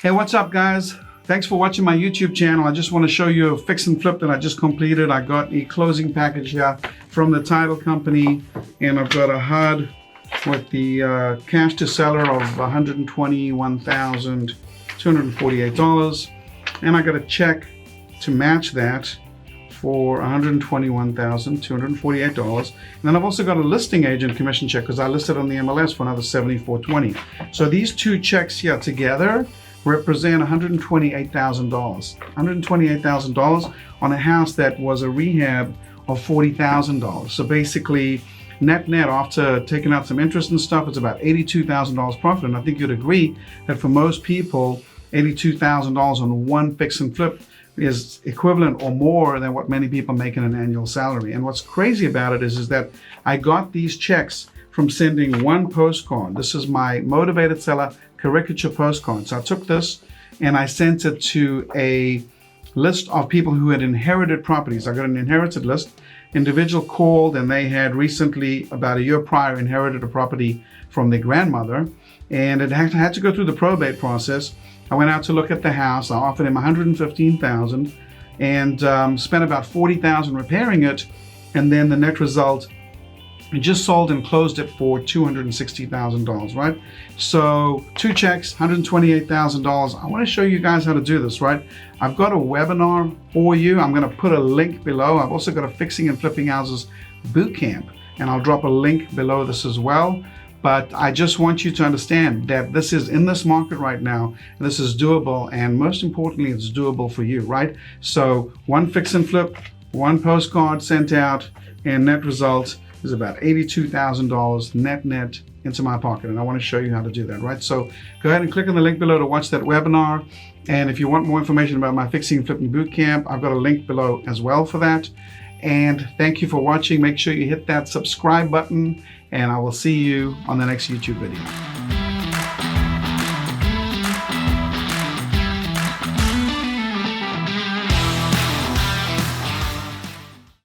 Hey, what's up, guys? Thanks for watching my YouTube channel. I just want to show you a fix and flip that I just completed. I got a closing package here from the title company, and I've got a HUD with the cash to seller of $121,248, and I got a check to match that for $121,248. And then I've also got a listing agent commission check because I listed on the MLS for another $74.20. So these two checks here together represent $128,000. $128,000 on a house that was a rehab of $40,000. So basically, net after taking out some interest and stuff, it's about $82,000 profit. And I think you'd agree that for most people, $82,000 on one fix and flip is equivalent or more than what many people make in an annual salary. And what's crazy about it is that I got these checks from sending one postcard. This is my motivated seller caricature postcard. So I took this and I sent it to a list of people who had inherited properties. I got an inherited list. Individual called and they had recently, about a year prior, inherited a property from their grandmother, and it had to go through the probate process. I went out to look at the house. I offered him $115,000 and spent about $40,000 repairing it, and then the net result, it just sold and closed it for $260,000, right? So two checks, $128,000. I want to show you guys how to do this, right? I've got a webinar for you. I'm going to put a link below. I've also got a fixing and flipping houses boot camp, and I'll drop a link below this as well. But I just want you to understand that this is in this market right now. This is doable, and most importantly, it's doable for you, right? So one fix and flip, one postcard sent out, and net result is about $82,000 net into my pocket. And I want to show you how to do that, right? So go ahead and click on the link below to watch that webinar. And if you want more information about my fixing and flipping boot camp, I've got a link below as well for that. And thank you for watching. Make sure you hit that subscribe button, and I will see you on the next YouTube video.